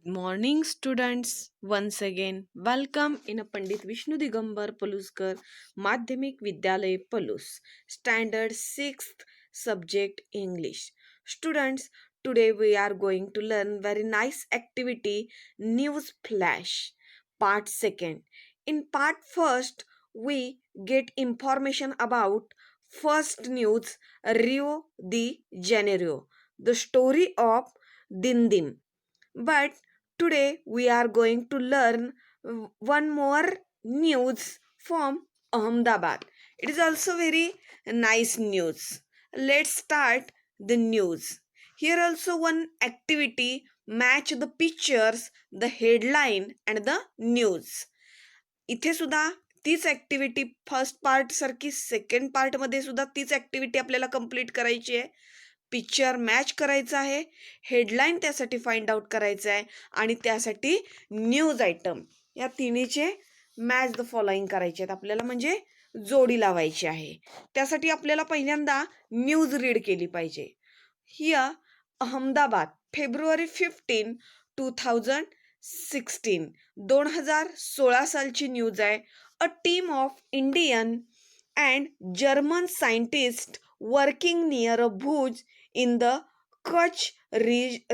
Morning, students. Once again, welcome in a Pandit Vishnu Digambar Paluskar Madhyamik Vidyalay Palus, Standard 6th Subject English. Students, today we are going to learn very nice activity News Flash, Part 2nd. In Part 1st, we get information about first news Rio de Janeiro, the story of Dindim. But today we are going to learn one more news from Ahmedabad. It is also very nice news. Let's start the news. Here also one activity match the pictures, the headline and the news. इथे सुद्धा तीच activity first part सारखी second पार्टमध्ये सुद्धा तीच activity आपल्याला complete करायची आहे. पिक्चर मॅच करायचं आहे, हेडलाईन त्यासाठी फाइंड आउट करायचं आहे आणि त्यासाठी न्यूज आयटम या तिन्हीचे मॅच द फॉलोइंग करायचे आहेत आपल्याला, म्हणजे जोडी लावायची आहे. त्यासाठी आपल्याला पहिल्यांदा न्यूज रीड केली पाहिजे. हियर अहमदाबाद फेब्रुवारी 15 2016 2016 सालची न्यूज आहे. A team of Indian and German scientist working near a Bhuj in the Kutch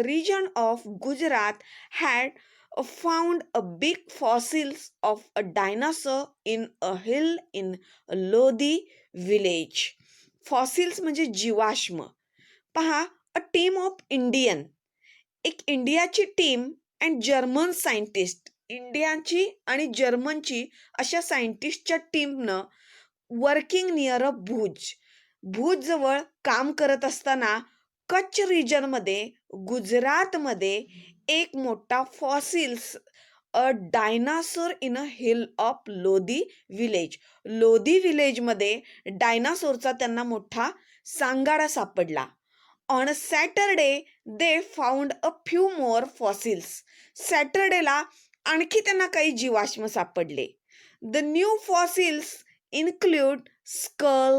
region of Gujarat had found a big fossils of a dinosaur in a hill in Lodi village. Fossils म्हणजे जीवाश्म. पहा, a team of Indian, एक इंडियाची team and German scientist, इंडियाची आणि जर्मनची अशा सायंटिस्टच्या टीमनं working near a Bhuj, Bhuj जवळ काम करत असताना कच्छ रिजनमध्ये गुजरातमध्ये एक मोठा fossils a dinosaur in a hill of Lodhi village, Lodhi विलेजमध्ये डायनासोरचा त्यांना मोठा सांगाडा सापडला. On a Saturday they found a few more fossils, सॅटरडेला आणखी त्यांना काही जीवाश्म सापडले. The new fossils include skull,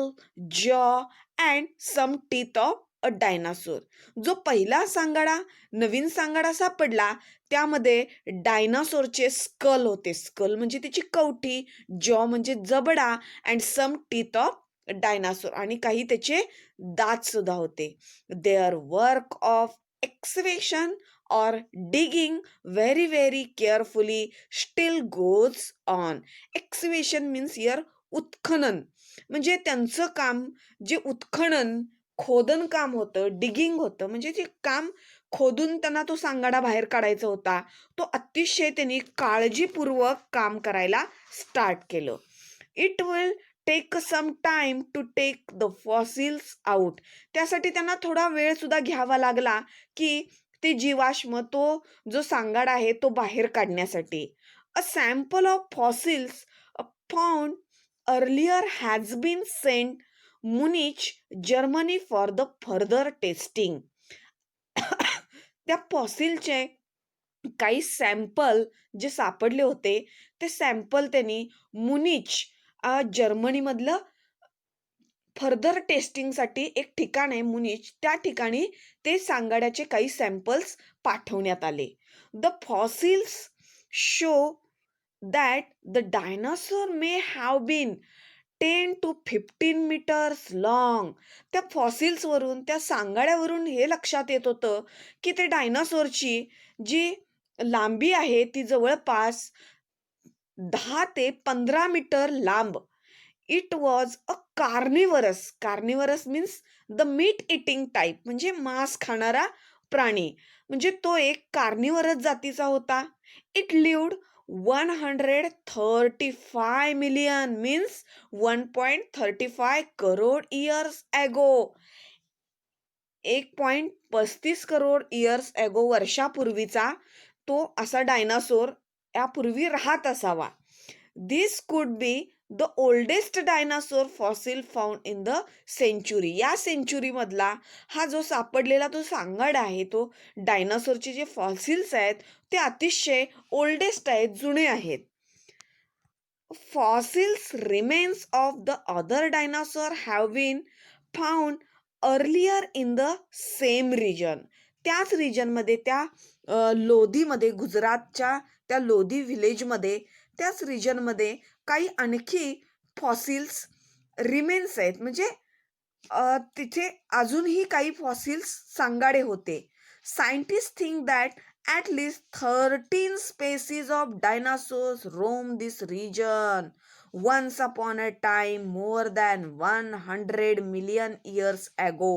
jaw and some teeth of a dinosaur. जो पहिला सांगाडा, नवीन सांगाडा सापडला त्यामध्ये डायनासोरचे स्कल होते. स्कल म्हणजे त्याची कवटी, जॉ म्हणजे जबडा and some teeth of dinosaur आणि काही त्याचे दात सुद्धा होते. Their work of excavation or digging very carefully still goes on. Excavation means here उत्खनन, म्हणजे त्यांचं काम जे उत्खनन खोदन काम होतं, डिगिंग होतं, म्हणजे जे काम खोदून त्यांना तो सांगाडा बाहेर काढायचा होता, तो अतिशय त्यांनी काळजीपूर्वक काम करायला स्टार्ट केलं. It will take some time to take the fossils out, त्यासाठी त्यांना थोडा वेळ सुद्धा घ्यावा लागला की ते जीवाश्म, तो जो सांगाडा आहे तो बाहेर काढण्यासाठी. A sample of fossils found earlier has been sent Munich, Germany for the further testing. त्या फॉसिलचे काही सॅम्पल जे सापडले होते ते सॅम्पल त्यांनी मुनिच जर्मनीमधलं फर्दर टेस्टिंगसाठी एक ठिकाण आहे मुनिच, त्या ठिकाणी ते सांगाड्याचे काही सॅम्पल्स पाठवण्यात आले. The fossils show that the dinosaur may have been 10 to 15 meters long. त्या फॉसिल्सवरून, त्या सांगाड्यावरून हे लक्षात येत होतं की ते डायनासोरची जी लांबी आहे ती जवळपास 10 ते 15 मीटर लांब. It was a carnivorous, carnivorous means the meat eating type, म्हणजे मांस खाणारा प्राणी, म्हणजे तो एक कार्निवरस जातीचा होता. It lived 135 million means 1.35 crore years ago. 1.35 crore years ago, वर्षापूर्वीचा तो असा डायनासोर यापूर्वी राहत असावा. This could be the oldest dinosaur fossil found in the century. या सेंचुरी मधला हा जो सापडलेला तो सांगाडा आहे, तो डायनासोरचे जे फॉसिल्स आहेत ते अतिशय ओल्डेस्ट आहेत, जुने आहेत. Fossils remains of the other dinosaur have been found earlier in the same region. त्याच रिजनमध्ये, त्या लोधीमध्ये, गुजरातच्या त्या लोधी व्हिलेजमध्ये, त्याच रिजनमध्ये काही आणखी फॉसिल्स रिमेन्स आहेत. म्हणजे तिथे अजूनही काही फॉसिल्स सांगाडे होते. Scientist think that at least 13 species of dinosaurs roam this region. Once upon a time, more than 100 million years ago.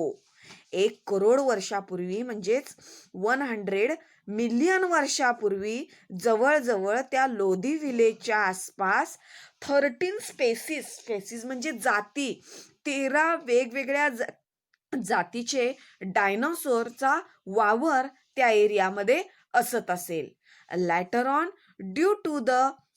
1 crore वर्षापूर्वी म्हणजेच 100 मिलियन वर्षापूर्वी जवळजवळ त्या लोधी व्हिलेजच्या आसपास 13 स्पेसिस म्हणजे जाती, 13 वेगवेगळ्या जातीचे डायनासोरचा वावर त्या एरियामध्ये असत असेल. Later on due to the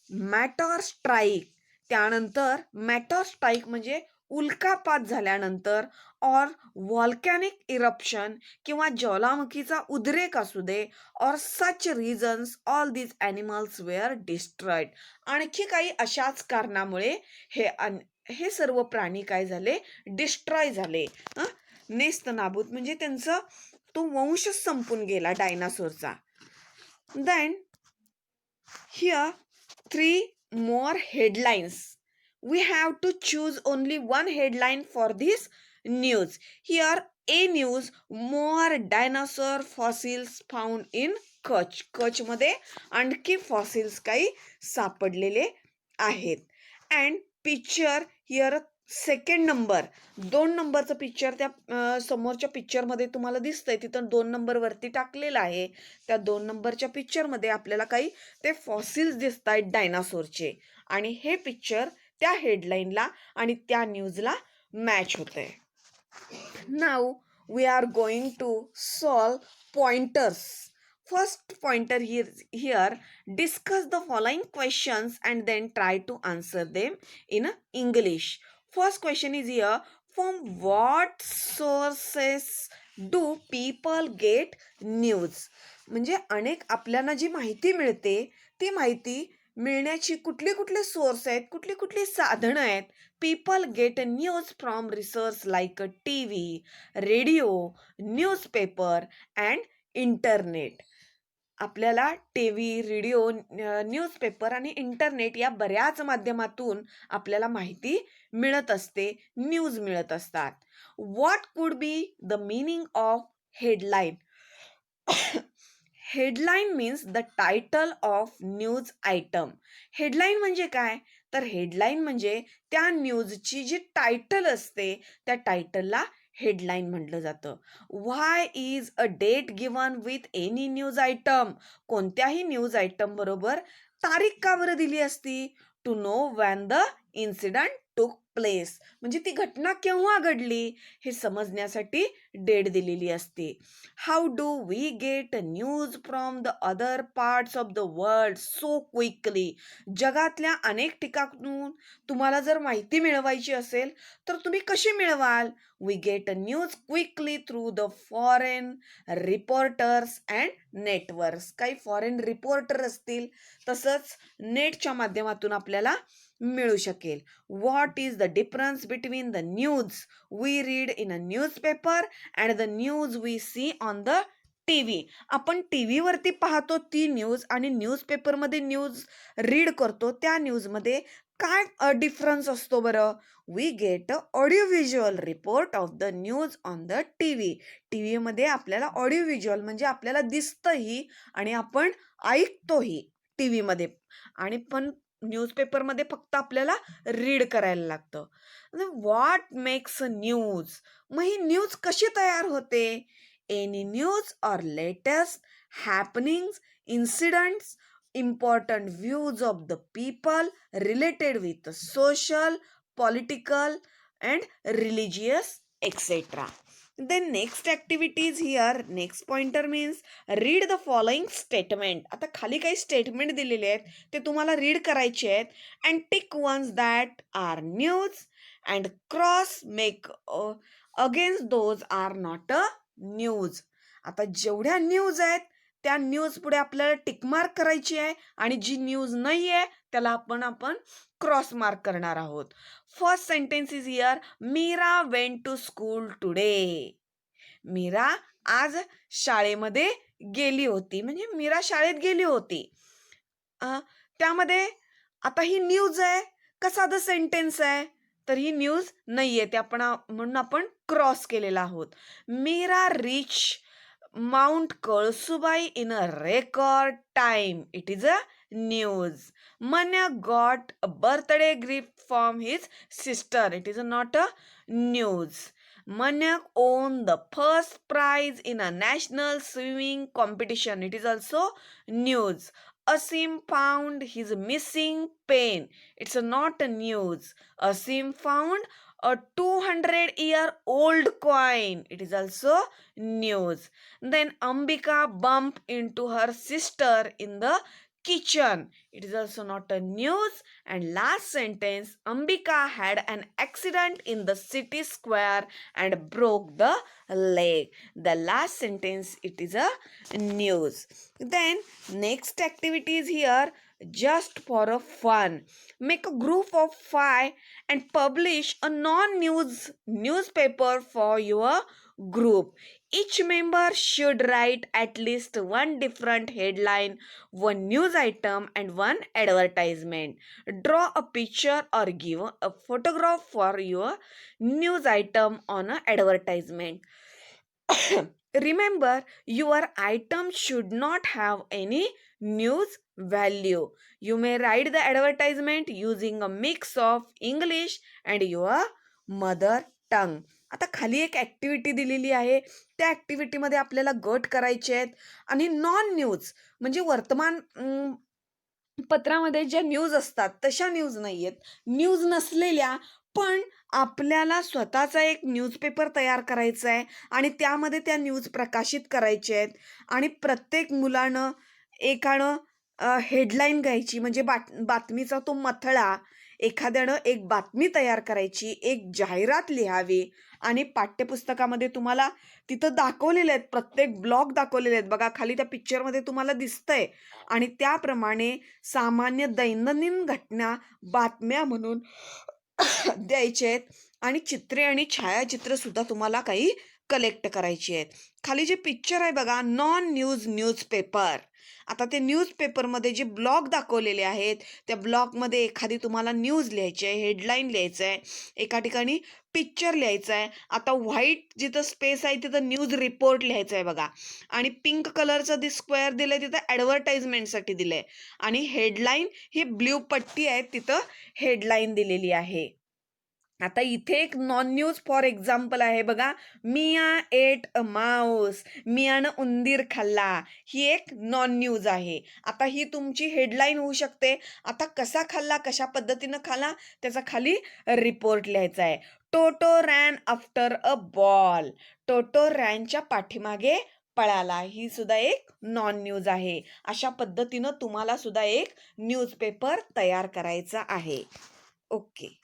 meteor strike, त्यानंतर मॅटर स्ट्राईक म्हणजे उल्कापात झाल्यानंतर, ऑर व्हॉल्कॅनिक इरप्शन किंवा ज्वालामुखीचा उद्रेक असू दे, or such reasons all these animals were destroyed. आणखी काही अशाच कारणामुळे हे सर्व प्राणी काय झाले, डिस्ट्रॉय झाले, नेस्त नाबूत म्हणजे त्यांचा तो वंशच संपून गेला डायनासोरचा. Then here 3 more headlines. We have to choose only one headline for this news. Here A news, more dinosaur fossils found in Kutch. Kutch मध्ये आणखी फॉसिल्स काही सापडलेले आहेत. And picture here second number, 2 नंबरचं पिक्चर त्या समोरच्या पिक्चरमध्ये तुम्हाला दिसतंय, तिथं 2 नंबर वरती टाकलेलं आहे. त्या 2 नंबरच्या पिक्चरमध्ये आपल्याला काही ते फॉसिल्स दिसत आहेत डायनासोरचे, आणि हे पिक्चर त्या हेडलाईनला आणि त्या न्यूजला मॅच होतंय. Now we are going to solve pointers. First pointer here, discuss the following questions and then try to answer them in English. First question is here, from what sources do people get news? म्हणजे अनेक आपल्याला जी माहिती मिळते ती माहिती मिळण्याची कुठले source आहेत, कुठली साधनं आहेत. People get news from resource like TV, radio, newspaper and internet. आपल्याला TV, रेडिओ, न्यूजपेपर आणि इंटरनेट या बऱ्याच माध्यमातून आपल्याला माहिती मिळत असते, न्यूज मिळत असतात. व्हॉट कुड be the meaning of headline? Headline means the title of news item. Headline म्हणजे काय, तर हेडलाईन म्हणजे त्या न्यूजची जी टायटल असते त्या टायटलला हेडलाईन म्हटलं जातं. Why is a date given with any news item? कोणत्याही न्यूज आयटम बरोबर तारीख का बरं दिली असती? To know when the incident took place, म्हणजे ती घटना केव्हा घडली हे समजण्यासाठी डेट दिलेली असते. How do we get news from the other parts of the world so quickly? जगातल्या अनेक ठिकाणून तुम्हाला जर माहिती मिळवायची असेल तर तुम्ही कशी मिळवाल? We get news quickly through the foreign reporters and networks. काही फॉरेन रिपोर्टर असतील, तसंच नेटच्या माध्यमातून आपल्याला मिळू शकेल. What is the difference between the news we read in a newspaper and the news we see on the TV? आपण TV वरती पाहतो ती न्यूज आणि न्यूजपेपरमध्ये न्यूज रीड करतो त्या न्यूजमध्ये काय डिफरन्स असतो बरं? We get a audio visual report of the news on the TV. टीव्हीमध्ये आपल्याला ऑडिओ व्हिज्युअल म्हणजे आपल्याला दिसतंही आणि आपण ऐकतोही टीव्हीमध्ये, आणि पण न्यूजपेपरमध्ये फक्त आपल्याला रीड करायला लागतं. What makes a news? मग ही न्यूज कशी तयार होते? Any news or latest happenings, incidents, important views of the people related with social, political and religious etc. Then next activity is here, next pointer means read the following statement. आता खाली काही statement दिलेले आहेत ते तुम्हाला read करायचे आहेत, and tick ones that are news and cross make against those are not a news. आता जेवढ्या न्यूज आहेत त्या न्यूज पुढे आपल्याला टिक मार्क करायची आहे, आणि जी न्यूज नाही आहे त्याला आपण क्रॉस मार्क करणार आहोत. First sentence is here, Meera went to school today. Meera आज शाळेमध्ये गेली होती, म्हणजे मीरा शाळेत गेली होती. त्यामध्ये आता ही न्यूज आहे का साधं सेंटेन्स आहे? तर ही न्यूज नाहीये. ते म्हणून आपण क्रॉस केलेला आहोत. Meera reach Mount Kalsubai in a record time. It is a news. Manya got a birthday gift from his sister. It is not a news. Manya won the first prize in a national swimming competition. It is also news. Asim found his missing pen. It's not a news. Asim found a 200-year-old coin. It is also news. Then Ambika bumped into her sister in the kitchen. It is also not a news. And last sentence, Ambika had an accident in the city square and broke the leg. The last sentence, it is a news. Then next activity is here, just for a fun. Make a group of 5 and publish a non-news newspaper for your group. Each member should write at least one different headline, one news item, and one advertisement. Draw a picture or give a photograph for your news item on an advertisement. Remember, your item should not have any news value. You may write the advertisement using a mix of English and your mother tongue. आता खाली एक activity दिलेली आहे. त्या ॲक्टिव्हिटीमध्ये आपल्याला गट करायचे आहेत आणि नॉन न्यूज म्हणजे वर्तमान पत्रामध्ये ज्या न्यूज असतात तशा न्यूज नाही आहेत. न्यूज नसलेल्या पण आपल्याला स्वतःचा एक न्यूजपेपर तयार करायचा आहे आणि त्यामध्ये त्या न्यूज प्रकाशित करायच्या आहेत आणि प्रत्येक मुलानं एकानं हेडलाईन घ्यायची म्हणजे बातमीचा तो मथळा, एखाद्यानं एक बातमी तयार करायची, एक जाहिरात लिहावी आणि पाठ्यपुस्तकामध्ये तुम्हाला तिथं दाखवलेले आहेत, प्रत्येक ब्लॉक दाखवलेले आहेत बघा खाली त्या पिक्चरमध्ये तुम्हाला दिसतंय आणि त्याप्रमाणे सामान्य दैनंदिन घटना बातम्या म्हणून द्यायचे आहेत आणि चित्रे आणि छायाचित्र सुद्धा तुम्हाला काही कलेक्ट करायची आहेत. खाली जे पिक्चर आहे बघा, नॉन न्यूज न्यूजपेपर. आता ते न्यूजपेपरमध्ये जे ब्लॉक दाखवलेले आहेत त्या ब्लॉकमध्ये एखादी तुम्हाला न्यूज लिहायची आहे, हेडलाईन लिहायचं आहे, एका ठिकाणी पिक्चर लिहायचं आहे. आता व्हाईट जिथं स्पेस आहे तिथं न्यूज रिपोर्ट लिहायचं आहे बघा आणि पिंक कलरचं जे स्क्वेअर दिलंय तिथं ॲडव्हर्टाइजमेंटसाठी दिलंय आणि हेडलाईन ही ब्ल्यू पट्टी आहे तिथं हेडलाईन दिलेली आहे. आता इथे एक नॉन न्यूज फॉर एक्झाम्पल आहे बघा, मिया एट अ माऊस. मियानं उंदीर खाल्ला. ही एक नॉन न्यूज आहे. आता ही तुमची हेडलाईन होऊ शकते. आता कसा खाल्ला, कशा पद्धतीनं खाल्ला त्याचा खाली रिपोर्ट लिहायचा आहे. टोटो रॅन आफ्टर अ बॉल. टोटो रॅनच्या पाठीमागे पळाला. ही सुद्धा एक नॉन न्यूज आहे. अशा पद्धतीनं तुम्हाला सुद्धा एक न्यूजपेपर तयार करायचा आहे. ओके.